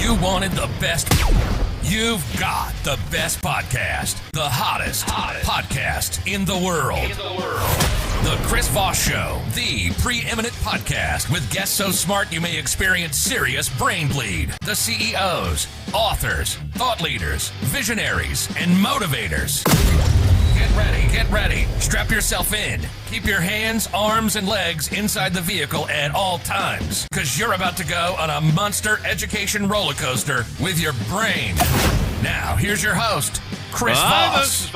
You wanted the best. You've got the best podcast, the hottest podcast in the world. The Chris Voss Show, the preeminent podcast with guests so smart you may experience serious brain bleed. The CEOs, authors, thought leaders, visionaries, and motivators. Get ready. Strap yourself in. Keep your hands, arms, and legs inside the vehicle at all times, because you're about to go on a monster education roller coaster with your brain. Now, here's your host, Chris Voss.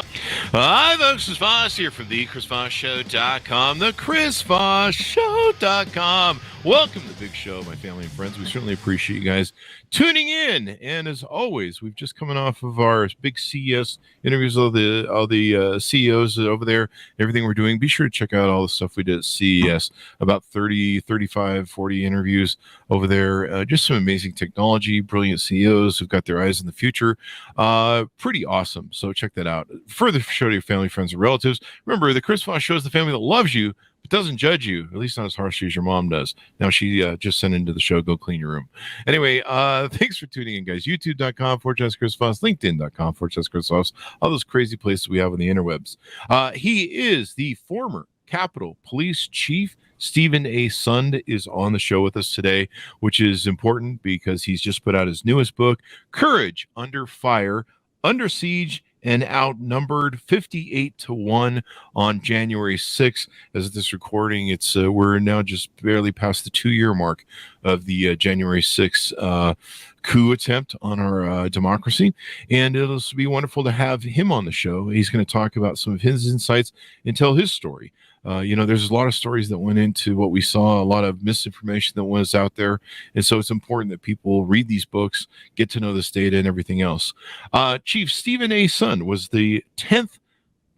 Hi, folks. Chris Voss here from the ChrisVossShow.com, the ChrisVossShow.com. Welcome to the big show, my family and friends. We certainly appreciate you guys tuning in. And as always, we've just coming off of our big CES interviews of all the CEOs over there, everything we're doing. Be sure to check out all the stuff we did at CES, about 30, 35, 40 interviews over there. Just some amazing technology, brilliant CEOs who've got their eyes in the future. Pretty awesome. So check that out. Further show to your family, friends, and relatives. Remember, the Chris Voss Show is the family that loves you, but doesn't judge you, at least not as harshly as your mom does. Now she just sent into the show, go clean your room. Anyway, thanks for tuning in, guys. YouTube.com/Chris Voss, LinkedIn.com/Chris Voss, all those crazy places we have on the interwebs. He is the former Capitol Police Chief. Stephen A. Sund is on the show with us today, which is important because he's just put out his newest book, Courage Under Fire, Under Siege, and Outnumbered, 58-1 on January 6th. As of this recording, it's we're now just barely past the 2-year mark of the January 6th coup attempt on our democracy, and it'll be wonderful to have him on the show. He's going to talk about some of his insights and tell his story. There's a lot of stories that went into what we saw, a lot of misinformation that was out there. And so it's important that people read these books, get to know this data and everything else. Chief Stephen A. Sund was the 10th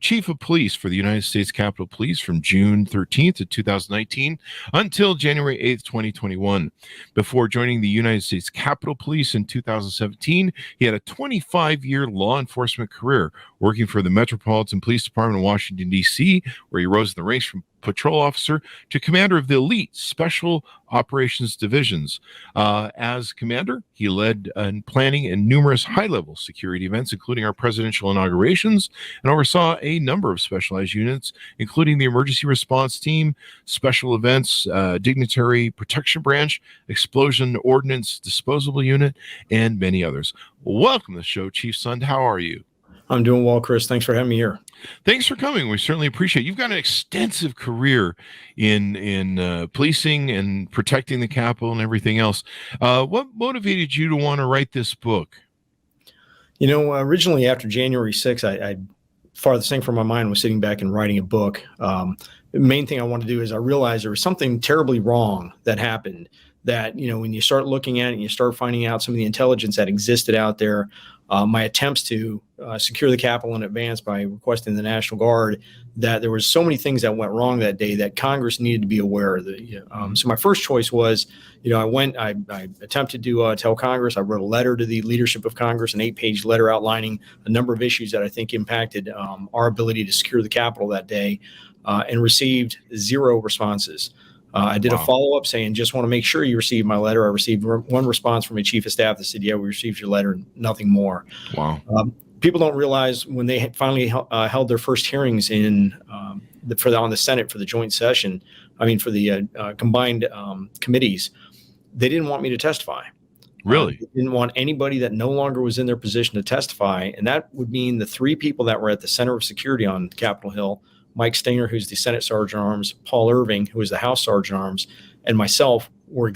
Chief of Police for the United States Capitol Police from June 13th of 2019 until January 8th, 2021. Before joining the United States Capitol Police in 2017, he had a 25-year law enforcement career working for the Metropolitan Police Department in Washington, D.C., where he rose in the ranks from patrol officer to commander of the elite special operations divisions. As commander, he led planning in numerous high-level security events, including our presidential inaugurations, and oversaw a number of specialized units, including the emergency response team, special events, dignitary protection branch, explosion ordnance disposable unit, and many others. Welcome to the show, Chief Sund. How are you? I'm doing well, Chris. Thanks for having me here. Thanks for coming. We certainly appreciate it. You've got an extensive career in policing and protecting the Capitol and everything else. What motivated you to want to write this book? Originally after January 6th, I farthest thing from my mind was sitting back and writing a book. The main thing I wanted to do is I realized there was something terribly wrong that happened. That, when you start looking at it and you start finding out some of the intelligence that existed out there, my attempts to secure the Capitol in advance by requesting the National Guard, that there was so many things that went wrong that day that Congress needed to be aware of. So my first choice was, I attempted to tell Congress. I wrote a letter to the leadership of Congress, an 8-page letter outlining a number of issues that I think impacted our ability to secure the Capitol that day, and received 0 responses. I did a follow-up saying, just want to make sure you received my letter. I received one response from a chief of staff that said, yeah, we received your letter, and nothing more. Wow. People don't realize when they finally held their first hearings on the Senate for the joint session, for the combined committees, they didn't want me to testify. Really? They didn't want anybody that no longer was in their position to testify. And that would mean the 3 people that were at the center of security on Capitol Hill, Mike Stinger, who's the Senate Sergeant at Arms, Paul Irving, who is the House Sergeant at Arms, and myself were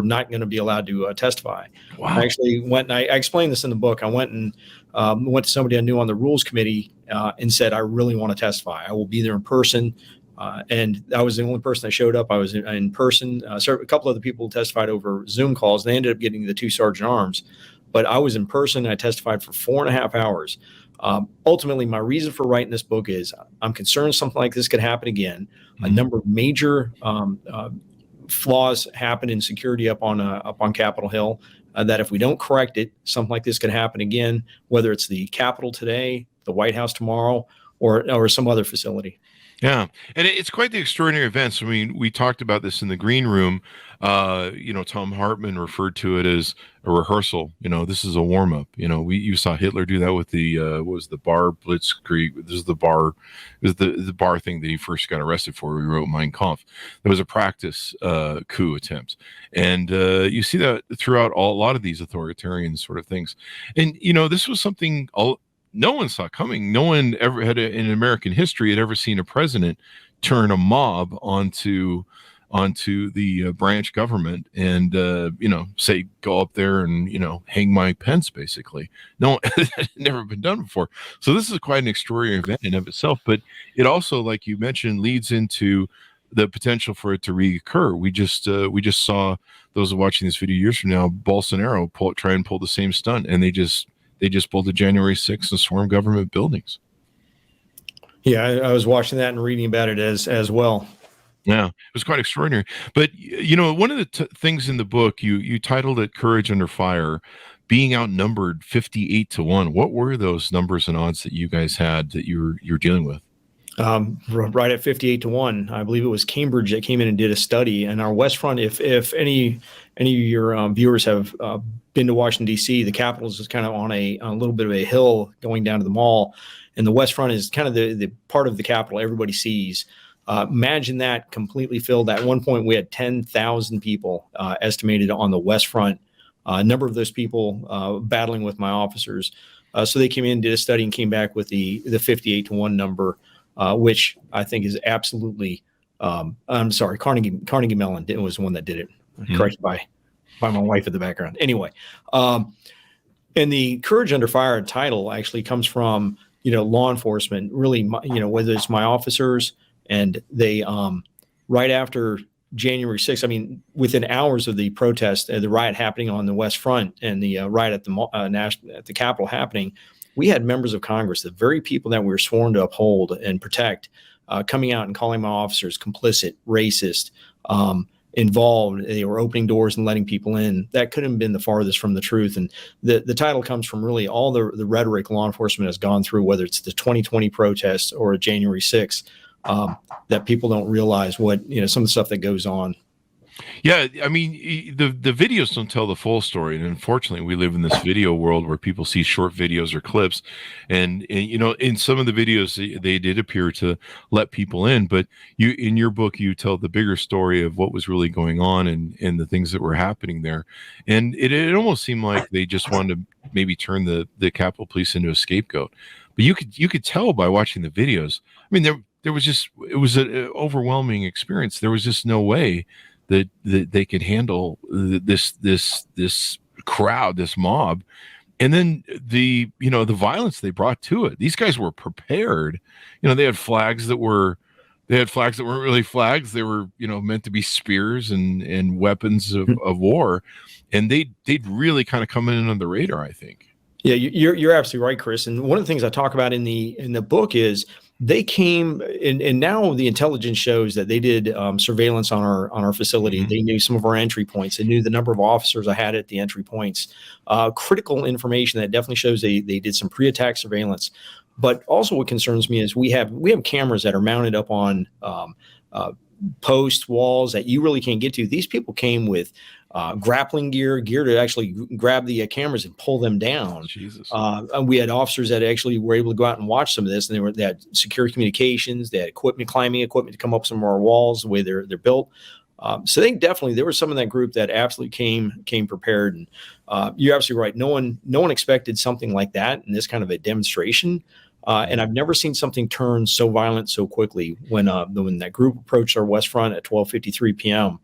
not going to be allowed to testify. Wow. I actually went and I explained this in the book. I went to somebody I knew on the Rules Committee and said, I really want to testify. I will be there in person. And I was the only person that showed up. I was in person. A couple other people testified over Zoom calls. They ended up getting the 2 Sergeant at Arms. But I was in person. I testified for 4.5 hours. Ultimately, my reason for writing this book is I'm concerned something like this could happen again. A number of major flaws happen in security up on Capitol Hill, that if we don't correct it, something like this could happen again, whether it's the Capitol today, the White House tomorrow, or some other facility. Yeah, and it's quite the extraordinary events. I mean, we talked about this in the green room. Tom Hartman referred to it as a rehearsal. This is a warm up. You saw Hitler do that with the what was the bar blitzkrieg. This is the bar, the bar thing that he first got arrested for. He wrote Mein Kampf. There was a practice coup attempt, and you see that throughout a lot of these authoritarian sort of things. And this was something no one saw coming. No one ever in American history had ever seen a president turn a mob onto the branch government and say go up there and hang Mike Pence, basically. No, it had never been done before. So this is quite an extraordinary event in of itself, but it also, like you mentioned, leads into the potential for it to reoccur. We just saw, those watching this video years from now, Bolsonaro try and pull the same stunt, and they just pulled the January 6th and swarmed government buildings. Yeah, I was watching that and reading about it as well. Yeah, it was quite extraordinary. But one of the things in the book, you titled it "Courage Under Fire," being outnumbered 58-1. What were those numbers and odds that you guys had that you're dealing with? Right at 58-1. I believe it was Cambridge that came in and did a study. And our West Front, if any of your viewers have been to Washington, D.C., the Capitol is kind of on a little bit of a hill going down to the mall. And the West Front is kind of the part of the Capitol everybody sees. Imagine that completely filled. At one point, we had 10,000 people estimated on the West Front. A number of those people battling with my officers. So they came in, did a study, and came back with the 58-1 number, which I think is absolutely. I'm sorry, Carnegie Mellon was the one that did it. Mm-hmm. Corrected by my wife in the background. Anyway, and the Courage Under Fire title actually comes from law enforcement. Really, whether it's my officers. And they, right after January 6th, I mean, within hours of the protest, the riot happening on the West Front and the riot at the Capitol happening, we had members of Congress, the very people that we were sworn to uphold and protect, coming out and calling my officers complicit, racist, involved. They were opening doors and letting people in. That couldn't have been the farthest from the truth. And the title comes from really all the rhetoric law enforcement has gone through, whether it's the 2020 protests or January 6th. That people don't realize what some of the stuff that goes on. Yeah, I mean, the videos don't tell the full story, and unfortunately, we live in this video world where people see short videos or clips, and in some of the videos they did appear to let people in, but in your book you tell the bigger story of what was really going on and the things that were happening there, and it almost seemed like they just wanted to maybe turn the Capitol Police into a scapegoat, but you could tell by watching the videos. I mean, it was an overwhelming experience. There was just no way that they could handle this crowd, this mob, and then the violence they brought to it. These guys were prepared. They had flags that weren't really flags. They were meant to be spears and weapons of war, and they'd really kind of come in on the radar, I think. Yeah, you're absolutely right, Chris. And one of the things I talk about in the book is they came, and now the intelligence shows that they did surveillance on our facility. Mm-hmm. They knew some of our entry points. They knew the number of officers I had at the entry points. Critical information that definitely shows they did some pre-attack surveillance. But also, what concerns me is we have cameras that are mounted up on post walls that you really can't get to. These people came with grappling gear to actually grab the cameras and pull them down. Jesus. We had officers that actually were able to go out and watch some of this, and they had secure communications, they had climbing equipment to come up some of our walls, the way they're built. So I think definitely there was some in that group that absolutely came prepared. And you're absolutely right. No one expected something like that in this kind of a demonstration. And I've never seen something turn so violent so quickly. When that group approached our West Front at 12:53 p.m.,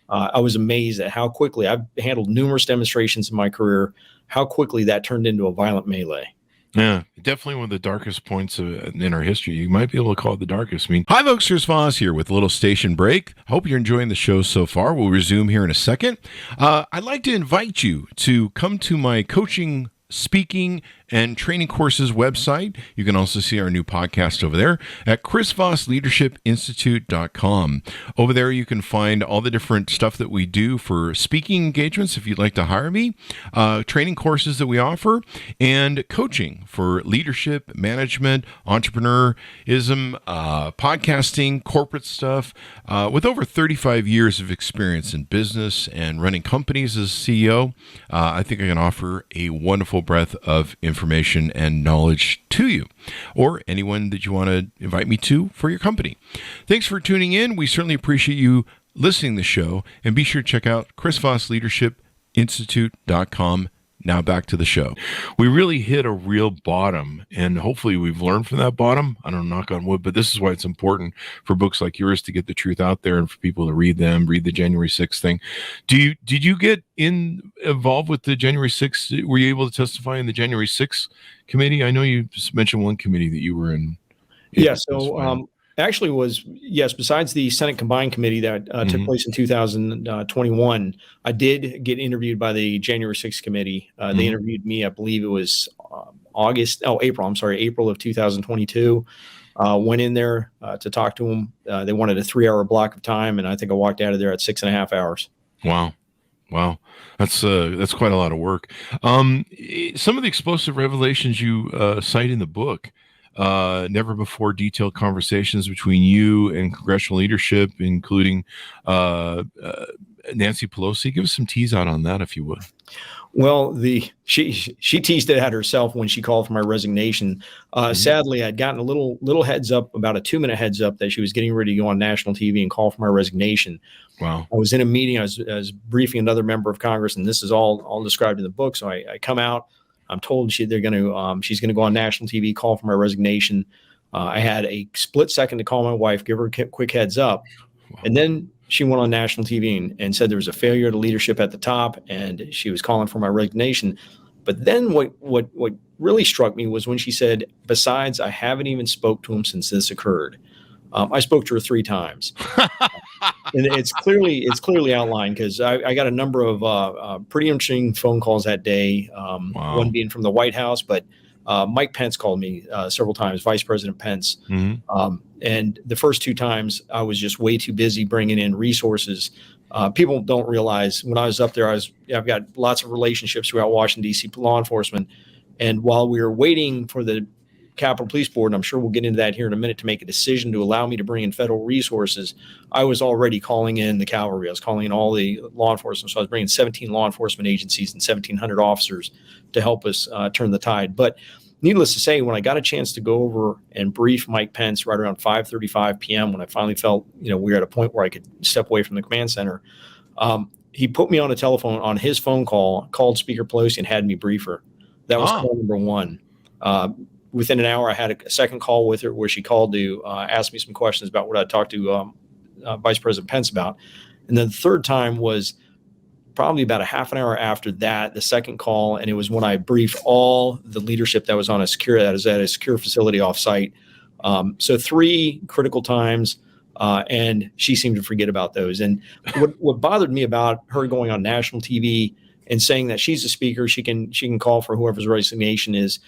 I was amazed at how quickly. I've handled numerous demonstrations in my career, how quickly that turned into a violent melee. Yeah, definitely one of the darkest points in our history. You might be able to call it the darkest. I mean, hi, folks, Chris Voss here with a little station break. Hope you're enjoying the show so far. We'll resume here in a second. I'd like to invite you to come to my coaching, speaking, and training courses website. You can also see our new podcast over there at chrisvossleadershipinstitute.com. Over there, you can find all the different stuff that we do for speaking engagements if you'd like to hire me, training courses that we offer, and coaching for leadership, management, entrepreneurism, podcasting, corporate stuff. With over 35 years of experience in business and running companies as CEO, I think I can offer a wonderful breadth of information and knowledge to you, or anyone that you want to invite me to for your company. Thanks for tuning in. We certainly appreciate you listening to the show, and be sure to check out chrisvossleadershipinstitute.com. Now back to the show. We really hit a real bottom, and hopefully we've learned from that bottom. I don't knock on wood, but this is why it's important for books like yours to get the truth out there and for people to read them, read the January 6th thing. Did you get involved with the January 6th? Were you able to testify in the January 6th committee? I know you just mentioned one committee that you were in. Yeah. So, actually yes, besides the Senate Combined Committee that took place in 2021, I did get interviewed by the January 6th Committee. They interviewed me, I believe it was April of 2022. Went in there to talk to them. They wanted a 3-hour block of time, and I think I walked out of there at 6.5 hours. Wow. That's quite a lot of work. Some of the explosive revelations you cite in the book, never before detailed conversations between you and congressional leadership, including Nancy Pelosi. Give us some tease out on that, if you would. Well, she teased it at herself when she called for my resignation. Sadly, I'd gotten a little heads up, about a 2-minute heads up, that she was getting ready to go on national TV and call for my resignation. Wow. I was in a meeting. I was briefing another member of Congress, and this is all described in the book. So I come out. I'm told she's going to go on national TV, call for my resignation. I had a split second to call my wife, give her a quick heads up. Wow. And then she went on national TV and said there was a failure to leadership at the top, and she was calling for my resignation. But then what really struck me was when she said, besides, I haven't even spoke to him since this occurred. I spoke to her 3 times. And it's clearly outlined, because I got a number of pretty interesting phone calls that day. Wow. One being from the White House, but Mike Pence called me several times, Vice President Pence. And the first 2 times I was just way too busy bringing in resources. People don't realize when I was up there, I've got lots of relationships throughout Washington, D.C. law enforcement. And while we were waiting for the Capitol Police Board, and I'm sure we'll get into that here in a minute, to make a decision to allow me to bring in federal resources, I was already calling in the cavalry. I was calling in all the law enforcement. So I was bringing 17 law enforcement agencies and 1,700 officers to help us turn the tide. But needless to say, when I got a chance to go over and brief Mike Pence right around 5:35 p.m., when I finally felt, we were at a point where I could step away from the command center, he put me on a telephone on his phone call, called Speaker Pelosi, and had me brief her. That was call number 1. Within an hour, I had a second call with her where she called to ask me some questions about what I talked to Vice President Pence about. And then the third time was probably about a half an hour after that, the second call. And it was when I briefed all the leadership that was at a secure facility off site. So 3 critical times, and she seemed to forget about those. And what bothered me about her going on national TV and saying that she's a speaker, she can call for whoever's resignation is,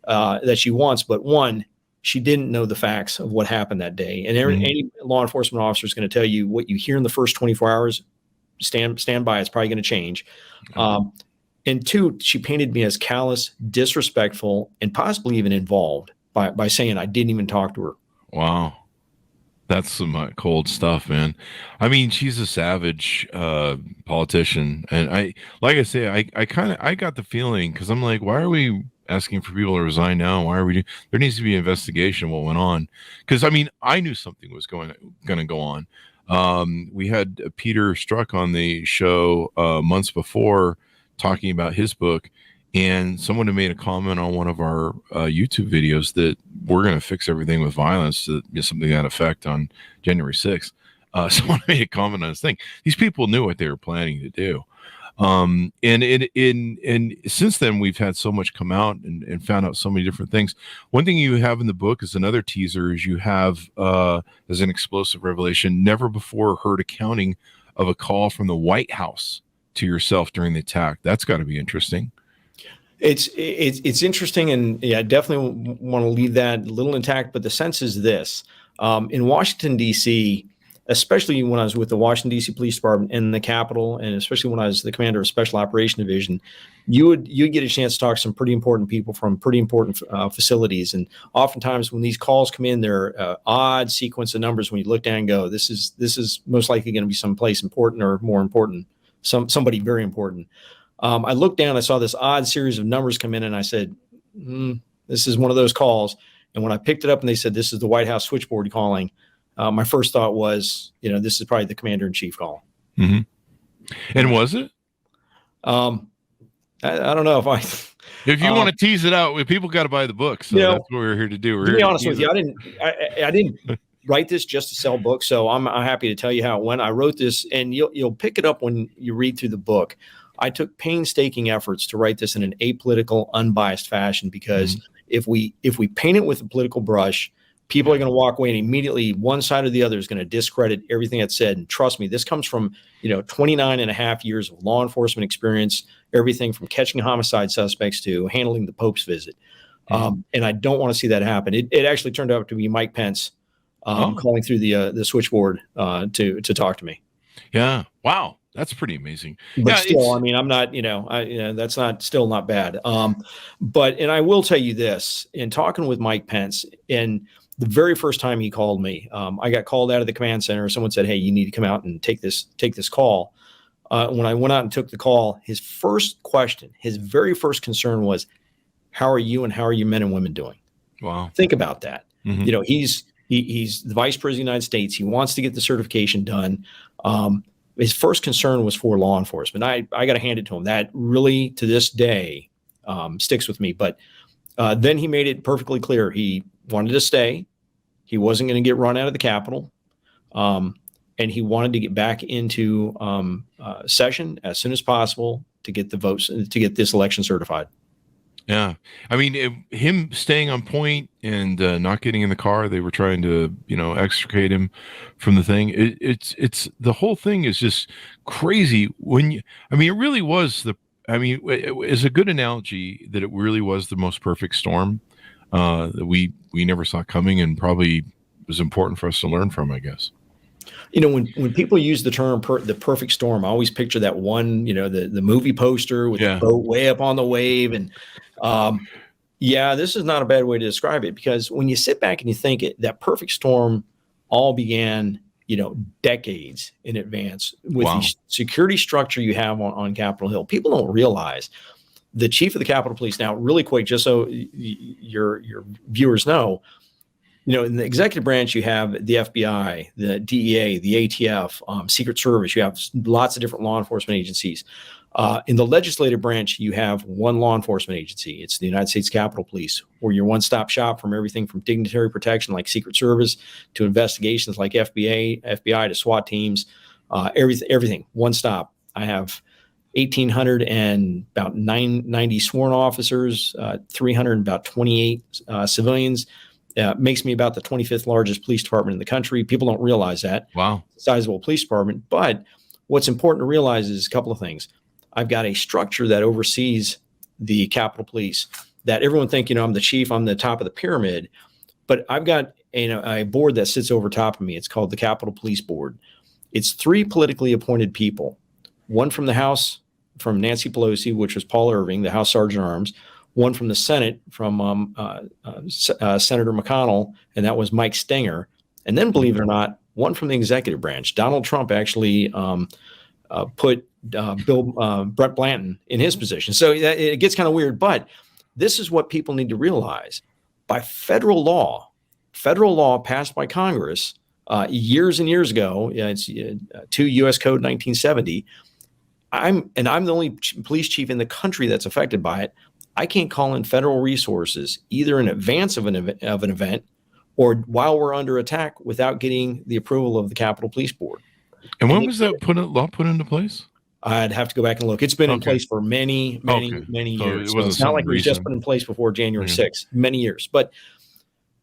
that she wants, but one, she didn't know the facts of what happened that day. And any law enforcement officer is going to tell you what you hear in the first 24 hours, stand by, it's probably going to change. And 2, she painted me as callous, disrespectful, and possibly even involved by saying I didn't even talk to her. Wow. That's some cold stuff, man. I mean, she's a savage politician. And I got the feeling, because I'm like, why are we asking for people to resign now? Why are we there needs to be an investigation of what went on? Because I mean, I knew something was going to go on. We had Peter Strzok on the show months before talking about his book, and someone had made a comment on one of our YouTube videos that we're going to fix everything with violence, to something to that effect, on January 6th. Someone made a comment on this thing. These people knew what they were planning to do. And since then, we've had so much come out and found out so many different things. One thing you have in the book is another teaser, is you have, as an explosive revelation, never before heard accounting of a call from the White House to yourself during the attack. That's got to be interesting. It's interesting, and yeah, I definitely want to leave that a little intact. But the sense is this: in Washington D.C., especially when I was with the Washington D.C. Police Department and the Capitol, and especially when I was the commander of Special Operation Division, you'd get a chance to talk to some pretty important people from pretty important facilities. And oftentimes, when these calls come in, they're odd sequence of numbers. When you look down and go, this is most likely going to be someplace important or more important, somebody very important. I looked down, I saw this odd series of numbers come in, and I said, this is one of those calls. And when I picked it up and they said, this is the White House switchboard calling, my first thought was, this is probably the commander-in-chief call. Mm-hmm. And was it? I don't know if I... If you want to tease it out, people got to buy the book. So that's what we're here to do. To be honest with you, I didn't write this just to sell books. So I'm happy to tell you how it went. I wrote this, and you'll pick it up when you read through the book. I took painstaking efforts to write this in an apolitical, unbiased fashion, because if we paint it with a political brush, people are going to walk away and immediately one side or the other is going to discredit everything that's said. And trust me, this comes from 29 and a half years of law enforcement experience, everything from catching homicide suspects to handling the Pope's visit. And I don't want to see that happen. It actually turned out to be Mike Pence calling through the switchboard to talk to me. Yeah. Wow. That's pretty amazing. But still, I mean, I'm not, that's still not bad. But I will tell you this, in talking with Mike Pence, and the very first time he called me, I got called out of the command center. Someone said, hey, you need to come out and take this call. When I went out and took the call, his first question, his very first concern was, how are you and how are your men and women doing? Wow. Think about that. Mm-hmm. He's the vice president of the United States. He wants to get the certification done. His first concern was for law enforcement. I got to hand it to him. That really, to this day, sticks with me. But then he made it perfectly clear. He wanted to stay. He wasn't going to get run out of the Capitol. And he wanted to get back into session as soon as possible to get the votes, to get this election certified. Yeah. I mean, him staying on point and not getting in the car, they were trying to, extricate him from the thing. It's the whole thing is just crazy it really was it's a good analogy that it really was the most perfect storm that we never saw coming, and probably was important for us to learn from, I guess. When people use the term the perfect storm, I always picture that one, the movie poster with the boat way up on the wave. And this is not a bad way to describe it, because when you sit back and you think that perfect storm all began, decades in advance with the security structure you have on Capitol Hill. People don't realize the chief of the Capitol Police. Now, really quick, just so your viewers know, in the executive branch, you have the FBI, the DEA, the ATF, Secret Service. You have lots of different law enforcement agencies. In the legislative branch, you have one law enforcement agency. It's the United States Capitol Police, or your one-stop shop from everything from dignitary protection like Secret Service to investigations like FBI to SWAT teams, everything, one stop. I have 1,800 and about 990 sworn officers, 300 and about 28 civilians. Makes me about the 25th largest police department in the country. People don't realize that. Wow. Sizable police department. But what's important to realize is a couple of things. I've got a structure that oversees the Capitol Police, that everyone think, I'm the chief, I'm the top of the pyramid. But I've got a board that sits over top of me. It's called the Capitol Police Board. It's 3 politically appointed people. One from the House, from Nancy Pelosi, which was Paul Irving, the House Sergeant at Arms. One from the Senate, from Senator McConnell, and that was Mike Stenger. And then, believe it or not, one from the executive branch. Donald Trump actually put Brett Blanton in his position. So it gets kind of weird. But this is what people need to realize. By federal law passed by Congress years and years ago, it's 2 U.S. Code 1970, I'm the only police chief in the country that's affected by it. I can't call in federal resources either in advance of an event or while we're under attack without getting the approval of the Capitol Police Board. And when was that law put into place? I'd have to go back and look. It's been in place for many years. So it's not like it was just put in place before January 6th, many years.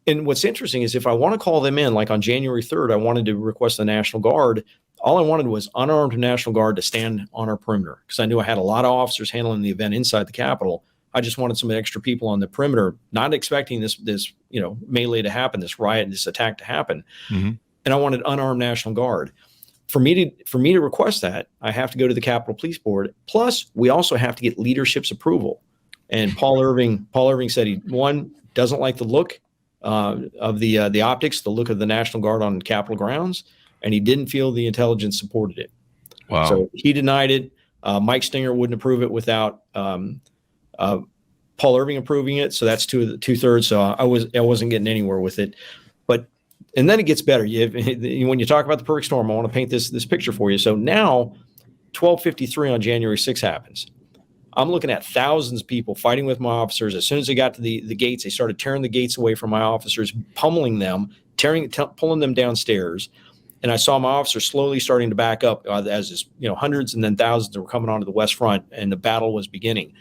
And what's interesting is if I want to call them in, like on January 3rd, I wanted to request the National Guard. All I wanted was unarmed National Guard to stand on our perimeter, because I knew I had a lot of officers handling the event inside the Capitol. I just wanted some extra people on the perimeter, not expecting this melee to happen, this riot, this attack to happen. Mm-hmm. And I wanted unarmed National Guard. For me to request that, I have to go to the Capitol Police Board. Plus, we also have to get leadership's approval. And Paul Irving said he, one, doesn't like the look of the optics, the look of the National Guard on Capitol grounds, and he didn't feel the intelligence supported it. Wow. So he denied it. Mike Stinger wouldn't approve it without Paul Irving approving it. So that's 2/3. So I wasn't getting anywhere with it. And then it gets better. When you talk about the perfect storm, I want to paint this picture for you. So now 12:53 on January 6th happens. I'm looking at thousands of people fighting with my officers. As soon as they got to the gates, they started tearing the gates away from my officers, pummeling them, pulling them downstairs. And I saw my officers slowly starting to back up as hundreds and then thousands were coming onto the west front, and the battle was beginning.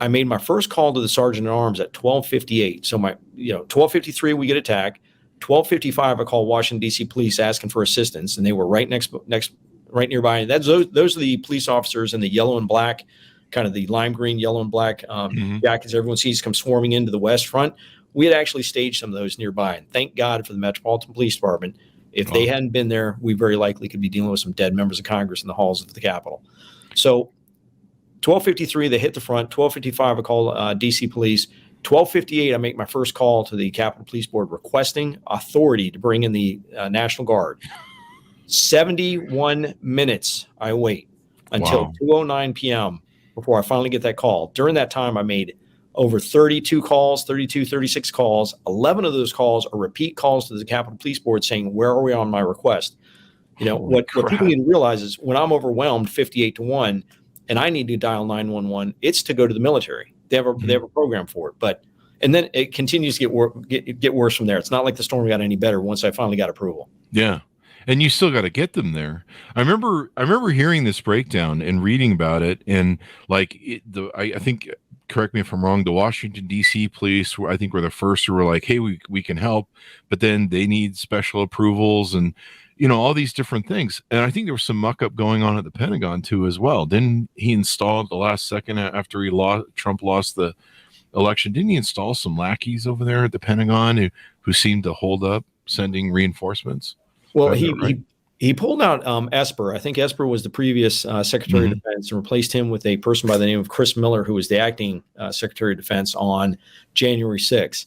I made my first call to the sergeant at arms at 12:58. So 12:53 we get attacked. 12:55 I call Washington D.C. police asking for assistance, and they were right nearby. Those are the police officers in the yellow and black, kind of the lime green, yellow and black jackets everyone sees come swarming into the west front. We had actually staged some of those nearby, and thank God for the Metropolitan Police Department. If they hadn't been there, we very likely could be dealing with some dead members of Congress in the halls of the Capitol. So 12:53, they hit the front. 12:55, I call D.C. police. 12:58, I make my first call to the Capitol Police Board requesting authority to bring in the National Guard. 71 minutes I wait until 2:09 p.m. before I finally get that call. During that time, I made over 36 calls. 11 of those calls are repeat calls to the Capitol Police Board saying, where are we on my request? What people need to realize is when I'm overwhelmed 58-1 and I need to dial 911, it's to go to the military. They have a program for it, and then it continues to get worse from there. It's not like the storm got any better once I finally got approval. Yeah. And you still got to get them there. I remember hearing this breakdown and reading about it, and I think, correct me if I'm wrong, the Washington D.C. police were the first who were like, hey, we can help, but then they need special approvals and all these different things. And I think there was some muck up going on at the Pentagon too as well. Didn't he install at the last second after Trump lost the election? Didn't he install some lackeys over there at the Pentagon who seemed to hold up sending reinforcements? Well, he pulled out Esper. I think Esper was the previous Secretary of Defense, and replaced him with a person by the name of Chris Miller, who was the acting Secretary of Defense on January 6th.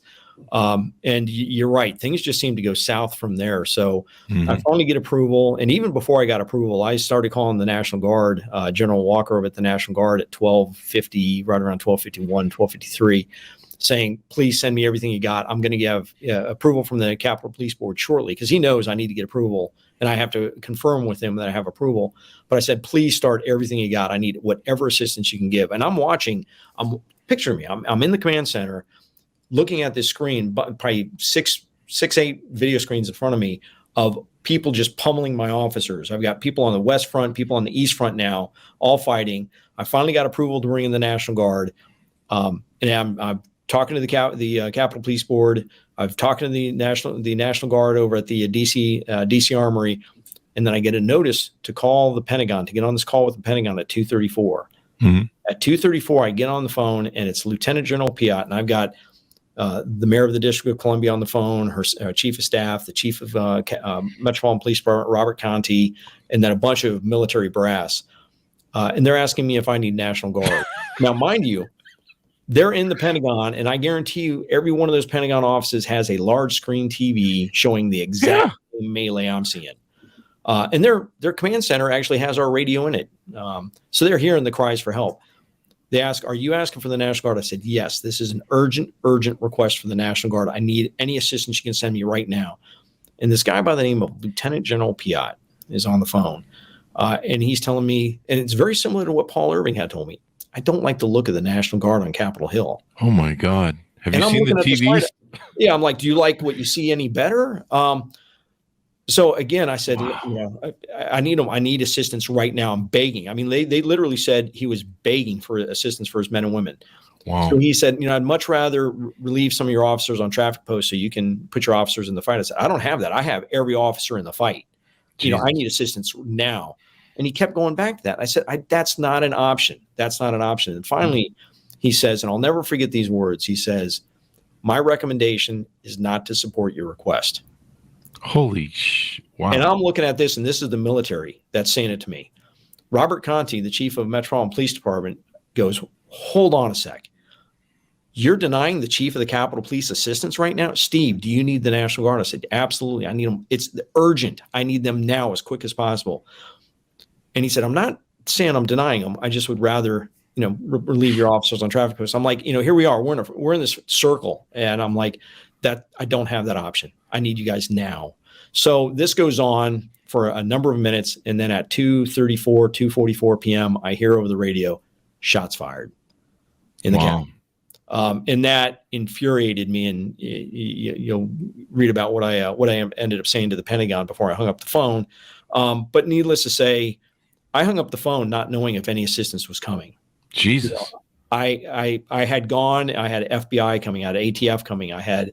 And you're right. Things just seemed to go south from there. So I finally get approval. And even before I got approval, I started calling the National Guard, General Walker over at the National Guard at 12:50, right around 12:51, 12:53, saying, please send me everything you got. I'm going to have approval from the Capitol Police Board shortly, because he knows I need to get approval and I have to confirm with him that I have approval. But I said, please start everything you got. I need whatever assistance you can give. And picture me, I'm in the command center looking at this screen, probably six, 8 video screens in front of me of people just pummeling my officers. I've got people on the west front, people on the east front now, all fighting. I finally got approval to bring in the National Guard. And I'm talking to the Capitol Police Board. I've talked to the National Guard over at the DC Armory. And then I get a notice to call the Pentagon, to get on this call with the Pentagon at 2:34. At 2:34, I get on the phone, and it's Lieutenant General Piat, and I've got the mayor of the District of Columbia on the phone, her chief of staff, the chief of Metropolitan Police Department, Robert Conti, and then a bunch of military brass. And they're asking me if I need National Guard. Now, mind you, they're in the Pentagon, and I guarantee you every one of those Pentagon offices has a large screen TV showing the exact same melee I'm seeing. And their command center actually has our radio in it. So they're hearing the cries for help. They ask, are you asking for the National Guard? I said, yes, this is an urgent request for the National Guard. I need any assistance you can send me right now. And this guy by the name of Lieutenant General Piat is on the phone. And he's telling me, and it's very similar to what Paul Irving had told me, I don't like the look of the National Guard on Capitol Hill. Oh my God. Have you seen the TVs? Yeah. I'm like, do you like what you see any better? So again, I said, I need him. I need assistance right now. I'm begging. I mean, they literally said he was begging for assistance for his men and women. Wow. So he said, I'd much rather relieve some of your officers on traffic posts so you can put your officers in the fight. I said, I don't have that. I have every officer in the fight. Jesus. I need assistance now. And he kept going back to that. I said, that's not an option. That's not an option. And finally, He says, and I'll never forget these words. He says, "My recommendation is not to support your request." Wow. And I'm looking at this, and this is the military that's saying it to me. Robert Conti, the chief of Metropolitan Police Department, goes, "Hold on a sec. You're denying the chief of the Capitol Police assistance right now? Steve, do you need the National Guard?" I said, "Absolutely. I need them. It's urgent. I need them now as quick as possible." And he said, "I'm not saying I'm denying them. I just would rather, relieve your officers on traffic posts." I'm like, here we are. We're in this circle. And I'm like, that I don't have that option. I need you guys now. So this goes on for a number of minutes. And then at 2:44 p.m., I hear over the radio, "Shots fired" in the county. And that infuriated me. And you'll read about what I ended up saying to the Pentagon before I hung up the phone. But needless to say, I hung up the phone not knowing if any assistance was coming. Jesus. I had gone. I had FBI coming, I had ATF coming. I had,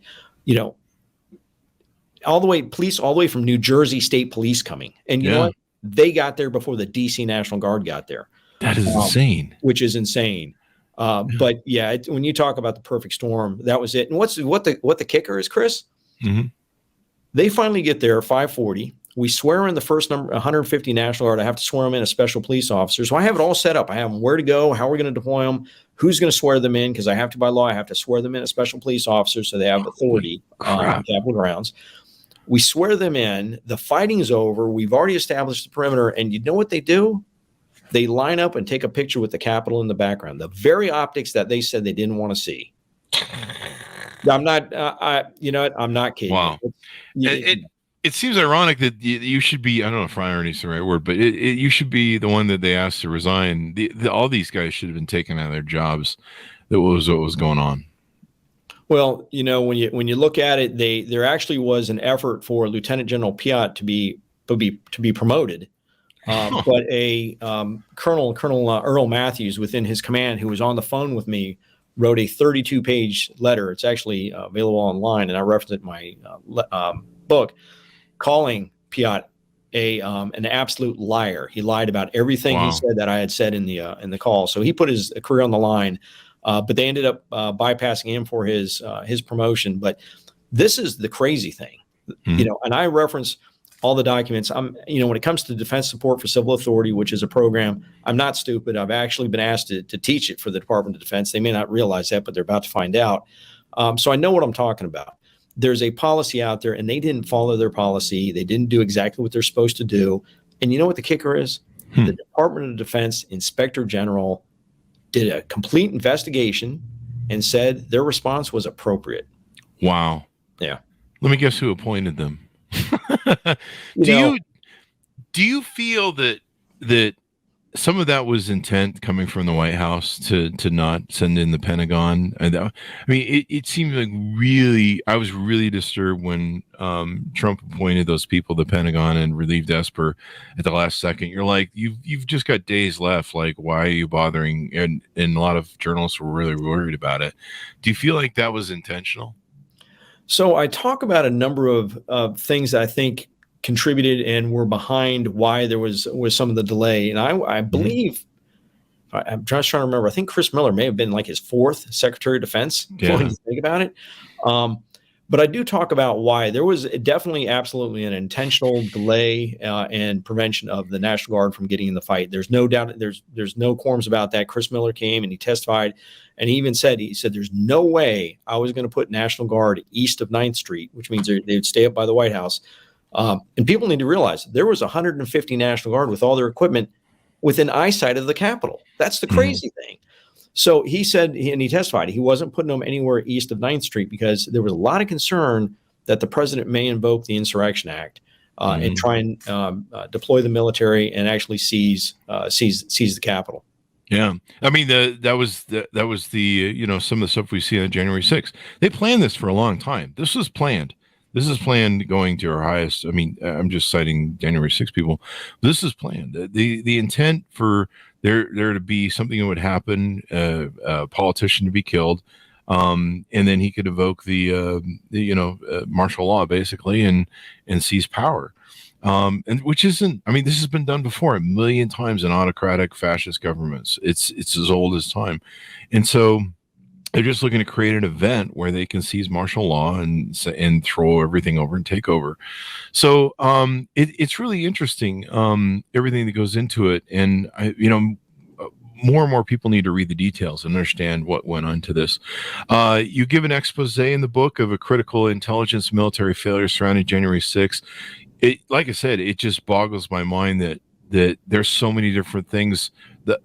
police all the way from New Jersey State Police coming. And you know what? They got there before the DC National Guard got there. That is insane. Which is insane. But yeah, when you talk about the perfect storm, that was it. And what the kicker is, Chris? Mm-hmm. They finally get there at 5:40. We swear in the first number, 150 National Guard. I have to swear them in as special police officers. So I have it all set up. I have them where to go, how we're going to deploy them, who's going to swear them in, because I have to, by law, I have to swear them in as special police officers so they have authority on Capitol grounds. We swear them in. The fighting's over. We've already established the perimeter. And you know what they do? They line up and take a picture with the Capitol in the background. The very optics that they said they didn't want to see. I'm not, I'm not kidding. Wow. It seems ironic that you should be, I don't know if irony is the right word, but you should be the one that they asked to resign. All these guys should have been taken out of their jobs. That was what was going on. Well, when you look at it, there actually was an effort for Lieutenant General Piat to be promoted. But a Colonel Earl Matthews within his command, who was on the phone with me, wrote a 32-page letter. It's actually available online, and I referenced it in my book, calling Piat an absolute liar. He lied about everything he said that I had said in the call. So he put his career on the line, but they ended up bypassing him for his promotion. But this is the crazy thing, and I reference all the documents. When it comes to defense support for civil authority, which is a program, I'm not stupid. I've actually been asked to teach it for the Department of Defense. They may not realize that, but they're about to find out. So I know what I'm talking about. There's a policy out there, and they didn't follow their policy. They didn't do exactly what they're supposed to do. And you know what the kicker is? The Department of Defense Inspector General did a complete investigation and said their response was appropriate. Wow. Yeah. Let me guess who appointed them. Do you feel that some of that was intent coming from the White House to not send in the Pentagon? It seemed like I was really disturbed when Trump appointed those people to the Pentagon and relieved Esper at the last second. You're like, you've just got days left. Like, why are you bothering? And a lot of journalists were really worried about it. Do you feel like that was intentional? So I talk about a number of things that I think contributed and were behind why there was some of the delay. And I believe, I'm just trying to remember, I think Chris Miller may have been like his fourth Secretary of Defense. Yeah. When you think about it. But I do talk about why there was definitely absolutely an intentional delay and prevention of the National Guard from getting in the fight. There's no doubt. There's no qualms about that. Chris Miller came and he testified, and he even said, there's no way I was going to put National Guard east of 9th Street, which means they'd stay up by the White House. And people need to realize there was 150 National Guard with all their equipment within eyesight of the Capitol. That's the crazy thing. So he said, and he testified, he wasn't putting them anywhere east of 9th Street because there was a lot of concern that the president may invoke the Insurrection Act and try and deploy the military and actually seize the Capitol. Yeah, I mean that was the some of the stuff we see on January 6th. They planned this for a long time. This was planned. This is planned going to our highest. I mean, I'm just citing January 6th people. This is planned. The intent for there to be something that would happen, a politician to be killed, and then he could evoke the martial law basically and seize power. And which isn't, I mean, this has been done before a million times in autocratic fascist governments. It's as old as time. And so they're just looking to create an event where they can seize martial law and throw everything over and take over. So it's really interesting, everything that goes into it. And more and more people need to read the details and understand what went into this. You give an expose in the book of a critical intelligence military failure surrounding January 6th. Like I said, it just boggles my mind that there's so many different things that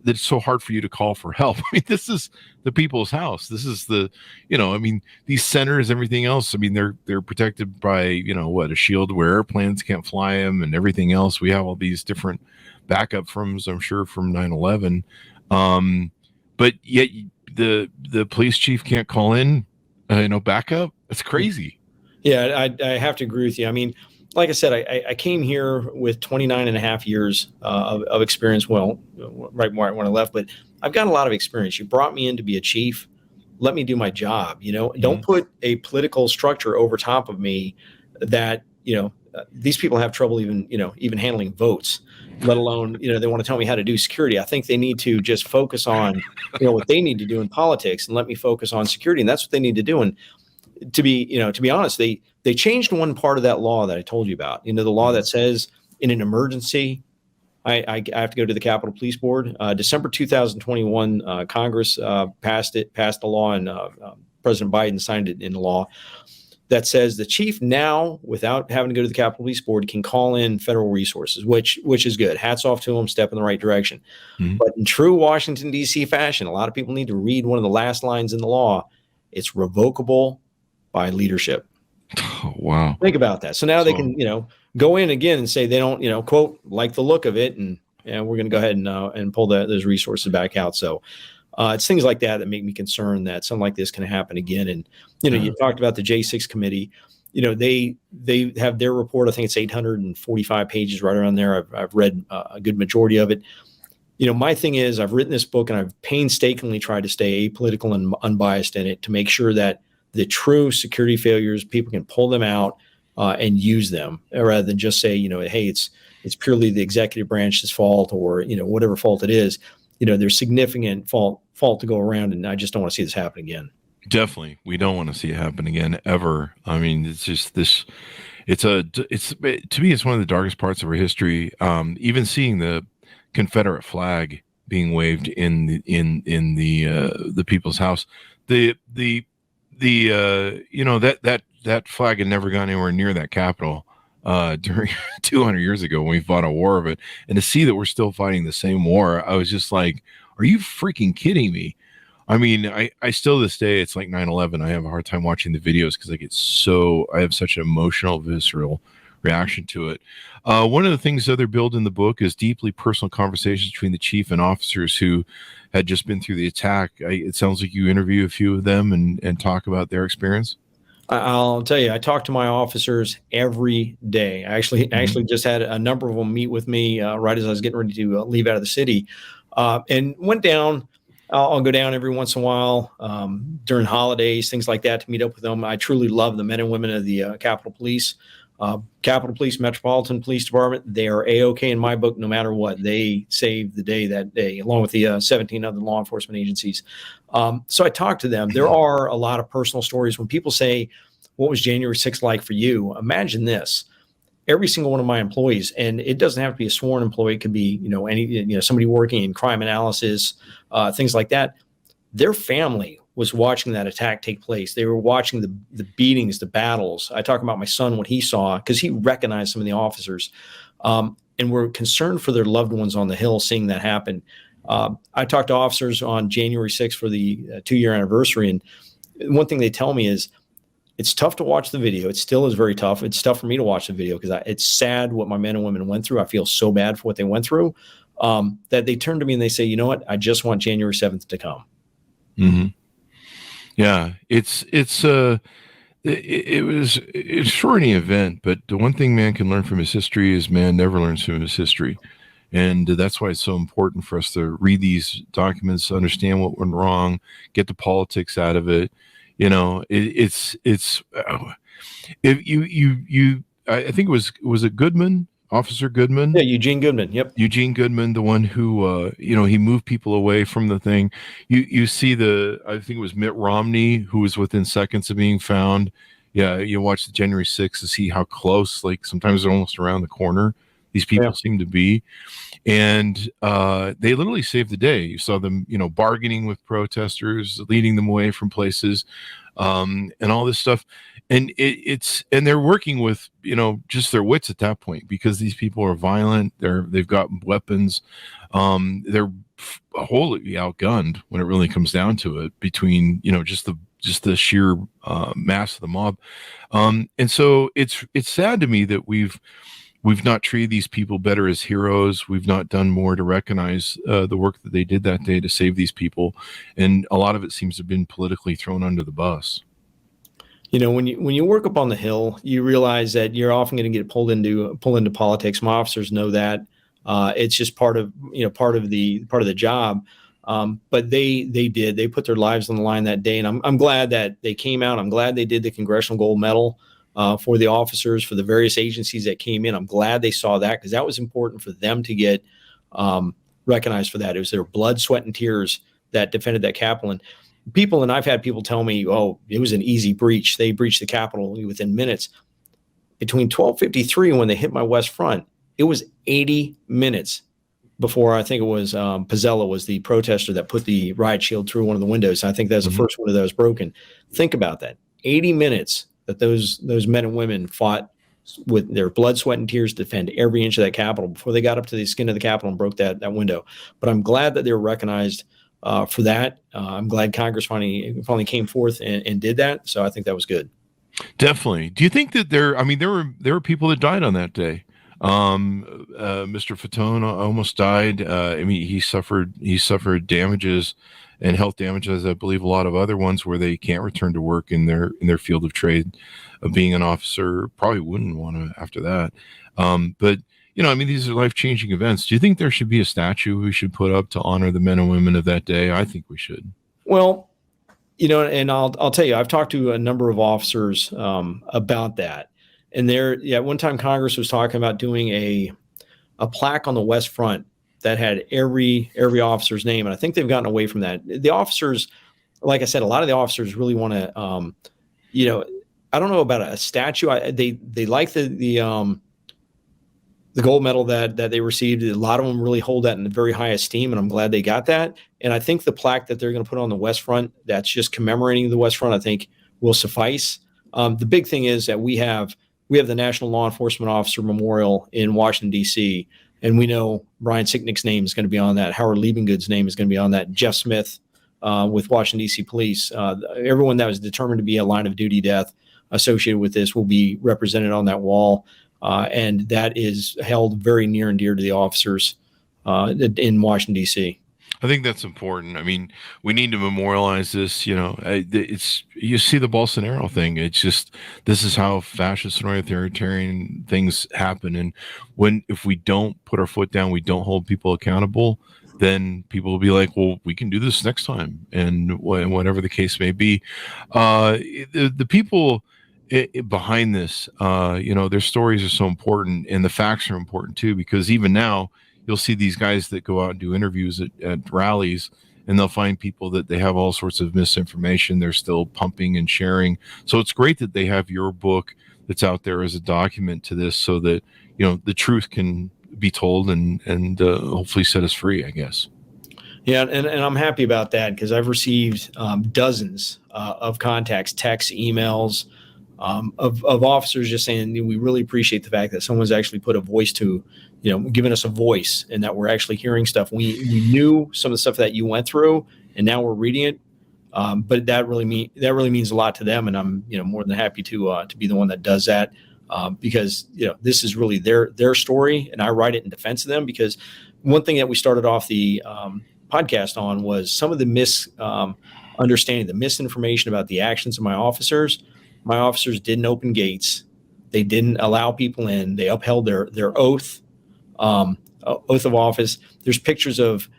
it's so hard for you to call for help. I mean, this is the people's house. This is these centers, everything else. I mean, they're protected by, a shield where airplanes can't fly them and everything else. We have all these different backup firms, I'm sure, from 9/11. But yet the police chief can't call in, backup. That's crazy. Yeah, I have to agree with you. I mean, like I said, I came here with 29 and a half years of experience. Well, right when I left, but I've got a lot of experience. You brought me in to be a chief. Let me do my job. Don't put a political structure over top of me that, these people have trouble even handling votes, let alone, they want to tell me how to do security. I think they need to just focus on, what they need to do in politics and let me focus on security. And that's what they need to do. And to be honest, they changed one part of that law that I told you about. The law that says in an emergency, I have to go to the Capitol Police Board. December 2021, Congress passed the law, and President Biden signed it into law that says the chief now, without having to go to the Capitol Police Board, can call in federal resources, which is good. Hats off to him, step in the right direction. Mm-hmm. But in true Washington, D.C. fashion, a lot of people need to read one of the last lines in the law. It's revocable by leadership. Oh, wow. Think about that. So now they can, go in again and say they don't, quote, like the look of it. And we're going to go ahead and pull those resources back out. So it's things like that make me concerned that something like this can happen again. And, you talked about the J6 committee, they have their report. I think it's 845 pages, right around there. I've read a good majority of it. My thing is I've written this book and I've painstakingly tried to stay apolitical and unbiased in it to make sure that the true security failures, people can pull them out and use them rather than just say, hey, it's purely the executive branch's fault or, whatever fault it is. There's significant fault to go around. And I just don't want to see this happen again. Definitely. We don't want to see it happen again ever. I mean, it's just this, to me, it's one of the darkest parts of our history. Even seeing the Confederate flag being waved in the people's house, that flag had never gone anywhere near that Capitol during 200 years ago when we fought a war of it. And to see that we're still fighting the same war, I was just like, are you freaking kidding me? I mean, I still this day, it's like 9/11. I have a hard time watching the videos because I have such an emotional, visceral reaction to it. One of the things that they're built in the book is deeply personal conversations between the chief and officers who had just been through the attack. It sounds like you interview a few of them and talk about their experience. I'll tell you, I talk to my officers every day. I actually just had a number of them meet with me right as I was getting ready to leave out of the city, and went down. I'll go down every once in a while during holidays, things like that, to meet up with them. I truly love the men and women of the Capitol Police. Capitol Police, Metropolitan Police Department, they are A-OK in my book no matter what. They saved the day that day, along with the 17 other law enforcement agencies. So I talked to them. There are a lot of personal stories. When people say, what was January 6th like for you? Imagine this. Every single one of my employees, and it doesn't have to be a sworn employee. It could be, somebody working in crime analysis, things like that. Their family was watching that attack take place. They were watching the beatings, the battles. I talk about my son, what he saw, because he recognized some of the officers, and were concerned for their loved ones on the Hill seeing that happen. I talked to officers on January 6th for the 2-year anniversary, and one thing they tell me is, it's tough to watch the video. It still is very tough. It's tough for me to watch the video because it's sad what my men and women went through. I feel so bad for what they went through, that they turn to me and they say, you know what? I just want January 7th to come. Mm-hmm. Yeah, it was an extraordinary event, but the one thing man can learn from his history is man never learns from his history. And that's why it's so important for us to read these documents, understand what went wrong, get the politics out of it. If I think was it Goodman, Officer Goodman? Yeah, Eugene Goodman. Yep. Eugene Goodman, the one who, he moved people away from the thing. You see I think it was Mitt Romney, who was within seconds of being found. Yeah, you watch the January 6th to see how close, like sometimes they're almost around the corner. These people seem to be. And they literally saved the day. You saw them, bargaining with protesters, leading them away from places, and all this stuff. And and they're working with, just their wits at that point, because these people are violent. They've got weapons. They're wholly outgunned when it really comes down to it, between, just the sheer mass of the mob. And so it's sad to me that we've not treated these people better as heroes. We've not done more to recognize the work that they did that day to save these people. And a lot of it seems to have been politically thrown under the bus. When you work up on the Hill, you realize that you're often going to get pulled into politics. My officers know that. It's just part of the job. But they put their lives on the line that day. And I'm glad that they came out. I'm glad they did the Congressional Gold Medal for the officers, for the various agencies that came in. I'm glad they saw that, because that was important for them to get recognized for that. It was their blood, sweat, and tears that defended that Capitol. And I've had people tell me, oh, it was an easy breach. They breached the Capitol within minutes. Between 12:53 and when they hit my west front, it was 80 minutes before, I think it was Pizzella was the protester that put the riot shield through one of the windows. I think that's the first window that was broken. Think about that. 80 minutes that those men and women fought with their blood, sweat, and tears to defend every inch of that Capitol before they got up to the skin of the Capitol and broke that window. But I'm glad that they were recognized for that. I'm glad Congress finally came forth and did that. So I think that was good. Definitely. Do you think that there were people that died on that day? Mr. Fatone almost died. He suffered damages and health damages, I believe a lot of other ones, where they can't return to work in their field of trade of being an officer. Probably wouldn't want to after that. But these are life-changing events. Do you think there should be a statue we should put up to honor the men and women of that day? I think we should. Well, and I'll tell you, I've talked to a number of officers about that. And one time Congress was talking about doing a plaque on the West Front that had every officer's name. And I think they've gotten away from that. The officers, like I said, a lot of the officers really want to, I don't know about a statue. They like the gold medal that they received. A lot of them really hold that in very high esteem, and I'm glad they got that. And I think the plaque that they're going to put on the West Front, that's just commemorating the West Front, I think will suffice. The big thing is that we have the National Law Enforcement Officer Memorial in Washington, D.C., and we know Brian Sicknick's name is going to be on that. Howard Liebengood's name is going to be on that. Jeff Smith with Washington, D.C. Police. Everyone that was determined to be a line of duty death associated with this will be represented on that wall. And that is held very near and dear to the officers in Washington, D.C. I think that's important. We need to memorialize this. You see the Bolsonaro thing. It's just, this is how fascist and authoritarian things happen. And if we don't put our foot down, we don't hold people accountable, then people will be like, well, we can do this next time. And whatever the case may be, the people behind this, their stories are so important, and the facts are important too, because even now you'll see these guys that go out and do interviews at rallies, and they'll find people that they have all sorts of misinformation they're still pumping and sharing. So it's great that they have your book that's out there as a document to this, so that the truth can be told and hopefully set us free, I guess. Yeah, and I'm happy about that, because I've received dozens of contacts, texts, emails, of officers just saying, we really appreciate the fact that someone's actually put a voice to, giving us a voice, and that we're actually hearing stuff. We knew some of the stuff that you went through, and now we're reading it. But that really means a lot to them, and I'm more than happy to be the one that does that, because this is really their story, and I write it in defense of them. Because one thing that we started off the podcast on was some of the misunderstanding, the misinformation about the actions of my officers. My officers didn't open gates. They didn't allow people in. They upheld their oath of office. There's pictures of,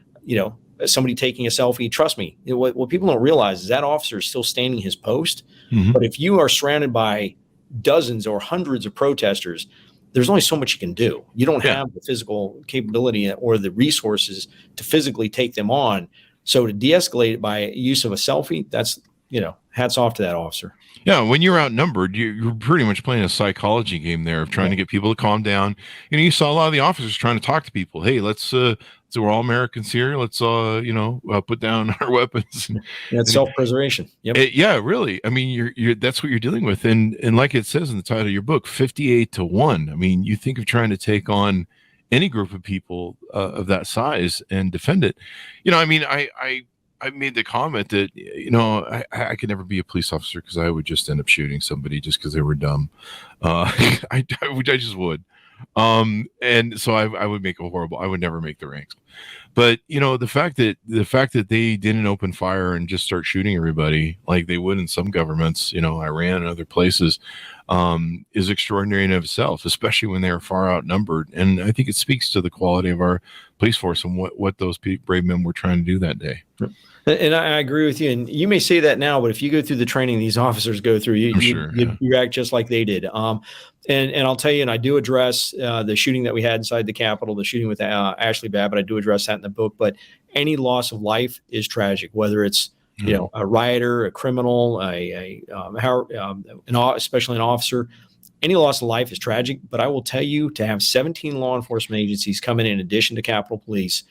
somebody taking a selfie. Trust me, what people don't realize is that officer is still standing his post. Mm-hmm. But if you are surrounded by dozens or hundreds of protesters, there's only so much you can do. You don't have the physical capability or the resources to physically take them on. So to de-escalate it by use of a selfie, that's, hats off to that officer. Yeah, when you're outnumbered, you're pretty much playing a psychology game there of trying to get people to calm down. You saw a lot of the officers trying to talk to people. Hey, so we're all Americans here. Let's put down our weapons. That's self-preservation. Yep. Yeah, really. I mean, you're that's what you're dealing with, and like it says in the title of your book, 58-1. I mean, you think of trying to take on any group of people of that size and defend it. I made the comment that, I could never be a police officer because I would just end up shooting somebody just because they were dumb. I just would. And so I would I would never make the ranks. But, the fact that they didn't open fire and just start shooting everybody like they would in some governments, Iran and other places, is extraordinary in of itself, especially when they're far outnumbered. And I think it speaks to the quality of our police force and what those brave men were trying to do that day. And I agree with you. And you may say that now, but if you go through the training these officers go through, you act just like they did. And I'll tell you, and I do address the shooting that we had inside the Capitol, the shooting with Ashley Babbitt. I do address that in the book. But any loss of life is tragic, whether it's a rioter, a criminal, especially an officer. Any loss of life is tragic. But I will tell you, to have 17 law enforcement agencies come in addition to Capitol Police,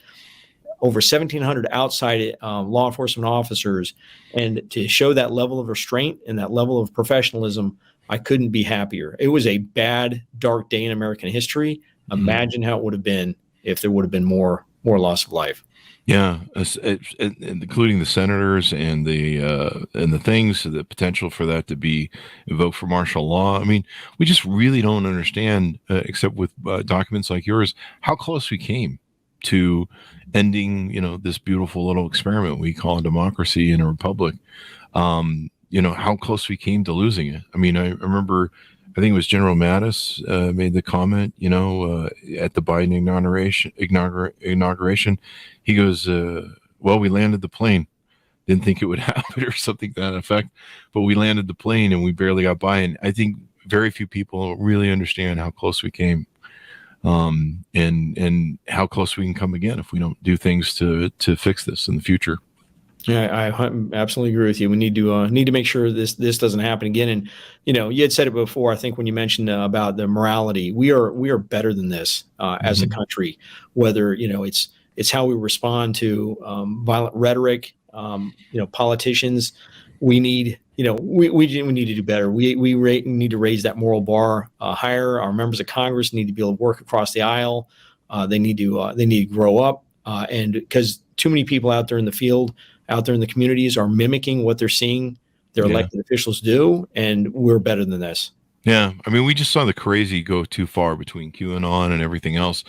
over 1,700 outside law enforcement officers, and to show that level of restraint and that level of professionalism, I couldn't be happier. It was a bad, dark day in American history. Imagine how it would have been if there would have been more loss of life. Yeah, including the senators and the things, the potential for that to be invoked for martial law. I mean, we just really don't understand, except with documents like yours, how close we came to ending, this beautiful little experiment we call a democracy in a republic. How close we came to losing it. I mean, I remember, I think it was General Mattis made the comment, at the Biden inauguration. He goes, well, we landed the plane. Didn't think it would happen or something to that effect, but we landed the plane and we barely got by. And I think very few people really understand how close we came. And how close we can come again if we don't do things to fix this in the future. Yeah, I absolutely agree with you. We need to make sure this doesn't happen again. And you had said it before. I think when you mentioned about the morality, we are better than this as a country. Whether it's how we respond to violent rhetoric. Politicians. We need we need to do better. We need to raise that moral bar higher. Our members of Congress need to be able to work across the aisle. They need to grow up, and because too many people out there in the field, out there in the communities, are mimicking what they're seeing their elected officials do, and we're better than this. Yeah, I mean, we just saw the crazy go too far between QAnon and everything else.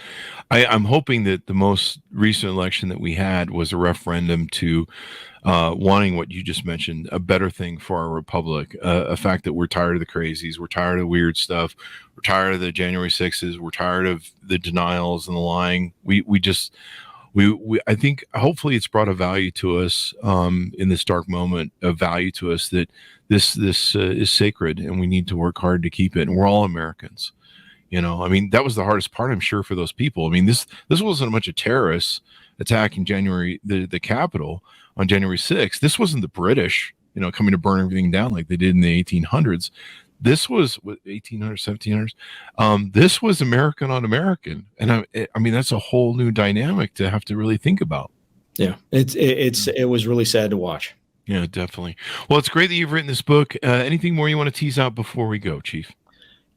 I'm hoping that the most recent election that we had was a referendum to wanting what you just mentioned, a better thing for our republic, a fact that we're tired of the crazies, we're tired of weird stuff, we're tired of the January 6s, we're tired of the denials and the lying. I think hopefully it's brought a value to us in this dark moment, a value to us that this is sacred and we need to work hard to keep it. And we're all Americans. I mean, that was the hardest part, I'm sure, for those people. I mean, this wasn't a bunch of terrorists attacking the Capitol on January 6th. This wasn't the British, coming to burn everything down like they did in the 1800s. This was 1800s, 1700s. This was American on American. And I mean, that's a whole new dynamic to have to really think about. Yeah, it was really sad to watch. Yeah, definitely. Well, it's great that you've written this book. Anything more you want to tease out before we go, Chief?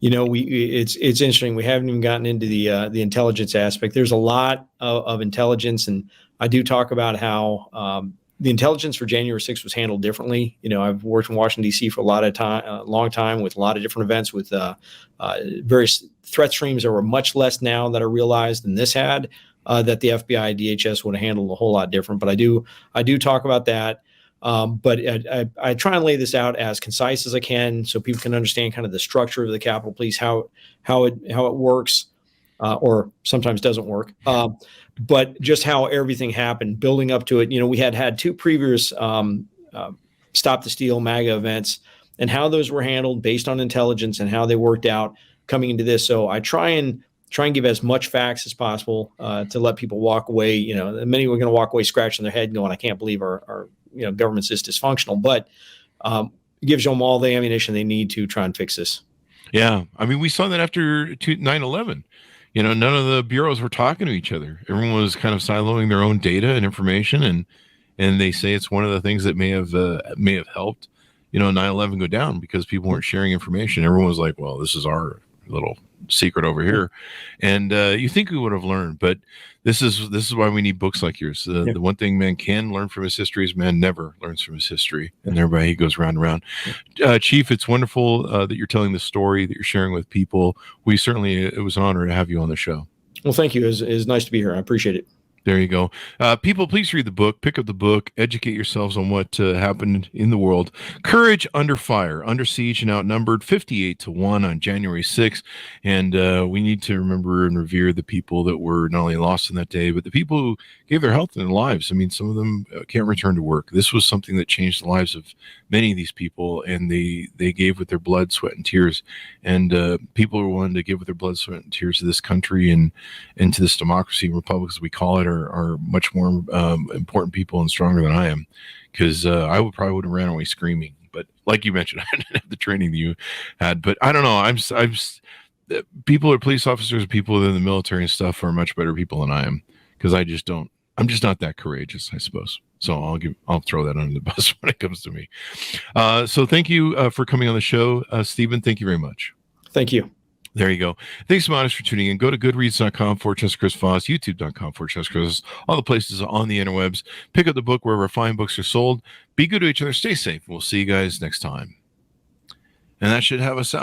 It's interesting. We haven't even gotten into the intelligence aspect. There's a lot of intelligence, and I do talk about how the intelligence for January 6th was handled differently. I've worked in Washington, D.C. for a long time with a lot of different events with various threat streams that were much less now that are realized than this had, that the FBI, DHS would have handled a whole lot different. But I do talk about that. But I try and lay this out as concise as I can so people can understand kind of the structure of the Capitol Police, how it works, or sometimes doesn't work. But just how everything happened building up to it. We had two previous Stop the Steal MAGA events and how those were handled based on intelligence and how they worked out coming into this. So I try and give as much facts as possible to let people walk away. Many were going to walk away scratching their head going, I can't believe our government's this dysfunctional, but it gives them all the ammunition they need to try and fix this. Yeah. I mean, we saw that after 9/11. None of the bureaus were talking to each other. Everyone was kind of siloing their own data and information. And they say it's one of the things that may have helped, 9/11 go down, because people weren't sharing information. Everyone was like, well, this is our little secret over here. And you think we would have learned, but this is why we need books like yours. The one thing man can learn from his history is man never learns from his history, and thereby he goes round and round. Chief, it's wonderful that you're telling the story, that you're sharing with people. It was an honor to have you on the show. Well, thank you. It's nice to be here. I appreciate it. There you go. People, please read the book. Pick up the book. Educate yourselves on what happened in the world. Courage Under Fire, Under Siege and Outnumbered, 58-1 on January 6th. And we need to remember and revere the people that were not only lost in that day, but the people who gave their health and their lives. I mean, some of them can't return to work. This was something that changed the lives of many of these people, and they gave with their blood, sweat, and tears. And people who are willing to give with their blood, sweat, and tears to this country and to this democracy and republic, as we call it, are much more important people and stronger than I am, because I probably would have ran away screaming. But like you mentioned, I didn't have the training that you had. But I don't know. People are police officers, people in the military and stuff are much better people than I am, because I'm just not that courageous, I suppose. So I'll throw that under the bus when it comes to me. So thank you for coming on the show, Stephen. Thank you very much. Thank you. There you go. Thanks so much for tuning in. Go to goodreads.com/Chris Voss, youtube.com/Chris Voss, all the places on the interwebs. Pick up the book wherever fine books are sold. Be good to each other. Stay safe. We'll see you guys next time. And that should have us out.